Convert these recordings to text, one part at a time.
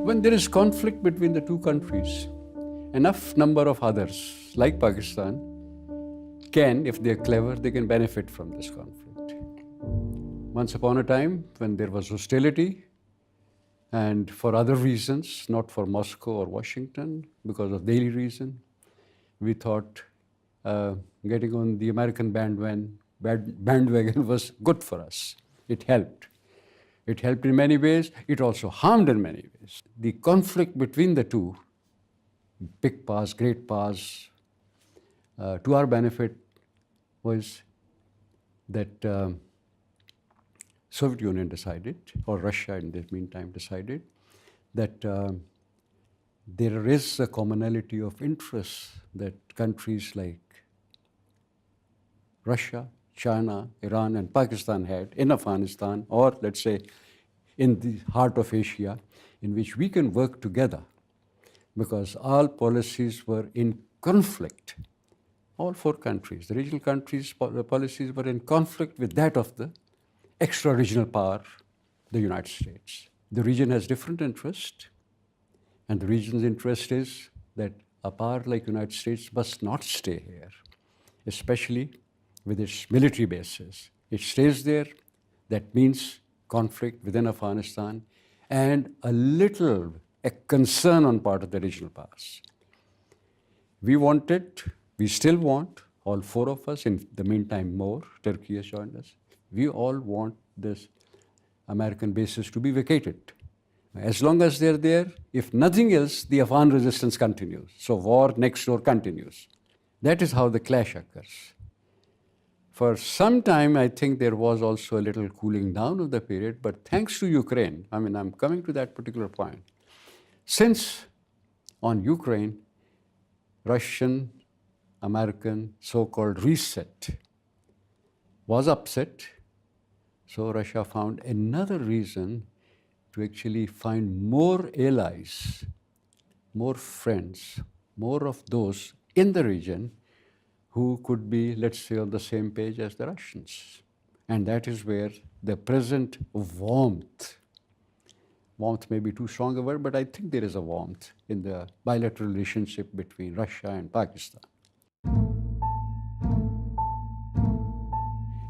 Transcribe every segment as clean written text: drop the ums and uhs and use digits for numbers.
When there is conflict between the two countries, enough number of others, like Pakistan, can, if they're clever, they can benefit from this conflict. Once upon a time, when there was hostility, and for other reasons, not for Moscow or Washington, because of daily reason, we thought getting on the American bandwagon was good for us. It helped. It helped in many ways. It also harmed in many ways. The conflict between the two, big powers, great powers, to our benefit was that Soviet Union decided, or Russia in the meantime decided, that there is a commonality of interests that countries like Russia, China, Iran, and Pakistan had in Afghanistan, or let's say in the heart of Asia, in which we can work together because all policies were in conflict. All four countries, the regional countries' policies were in conflict with that of the extra-regional power, the United States. The region has different interests, and the region's interest is that a power like the United States must not stay here, especially with its military bases. It stays there, that means conflict within Afghanistan, and a concern on part of the regional powers. We still want, all four of us, in the meantime more, Turkey has joined us, we all want this American bases to be vacated. As long as they're there, if nothing else, the Afghan resistance continues. So war next door continues. That is how the clash occurs. For some time, I think there was also a little cooling down of the period, but thanks to Ukraine, I'm coming to that particular point. Since on Ukraine, Russian, American so-called reset was upset, so Russia found another reason to actually find more allies, more friends, more of those in the region who could be, let's say, on the same page as the Russians. And that is where the present warmth may be too strong a word, but I think there is a warmth in the bilateral relationship between Russia and Pakistan.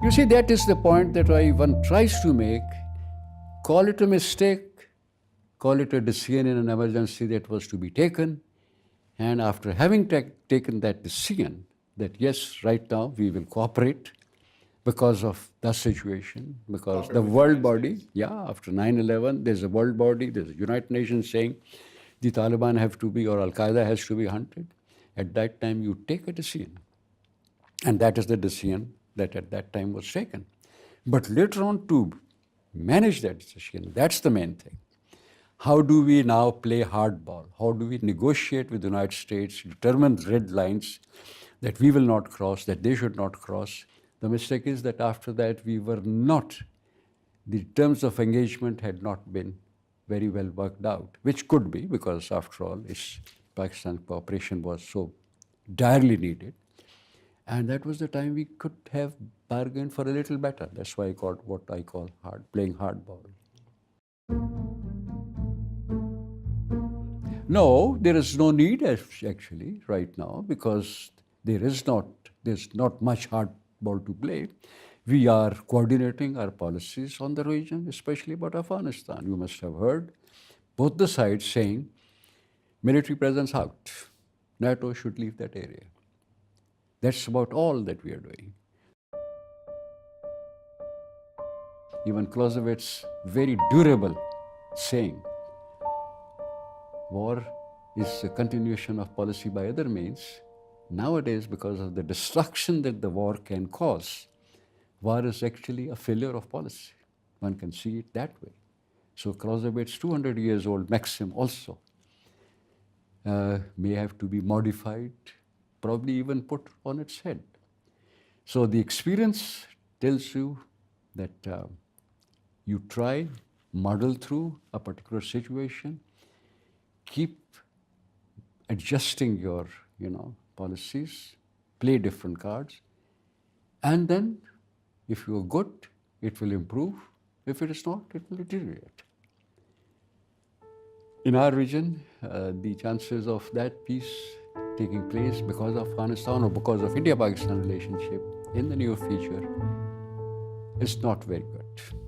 You see, that is the point that one tries to make. Call it a mistake, call it a decision in an emergency that was to be taken, and after having taken that decision, that yes, right now we will cooperate because of the situation, because the world body, after 9/11, there's a world body, there's a United Nations saying the Taliban have to be, or Al-Qaeda has to be hunted. At that time, you take a decision. And that is the decision that at that time was taken. But later on, to manage that decision, that's the main thing. How do we now play hardball? How do we negotiate with the United States, determine red lines that we will not cross, that they should not cross? The mistake is that after that, the terms of engagement had not been very well worked out, which could be because, after all, Pakistan cooperation was so direly needed. And that was the time we could have bargained for a little better. That's why I called what I call playing hardball. No, there is no need actually right now because there's not much hardball to play. We are coordinating our policies on the region, especially about Afghanistan. You must have heard both the sides saying military presence out. NATO should leave that area. That's about all that we are doing. Even Clausewitz's very durable saying, war is a continuation of policy by other means. Nowadays, because of the destruction that the war can cause, war is actually a failure of policy. One can see it that way. So Clausewitz's 200 years old maxim also may have to be modified, probably even put on its head. So the experience tells you that you try, muddle through a particular situation, keep adjusting your policies, play different cards, and then if you're good, it will improve. If it is not, it will deteriorate. In our region, the chances of that peace taking place because of Afghanistan or because of India-Pakistan relationship in the near future is not very good.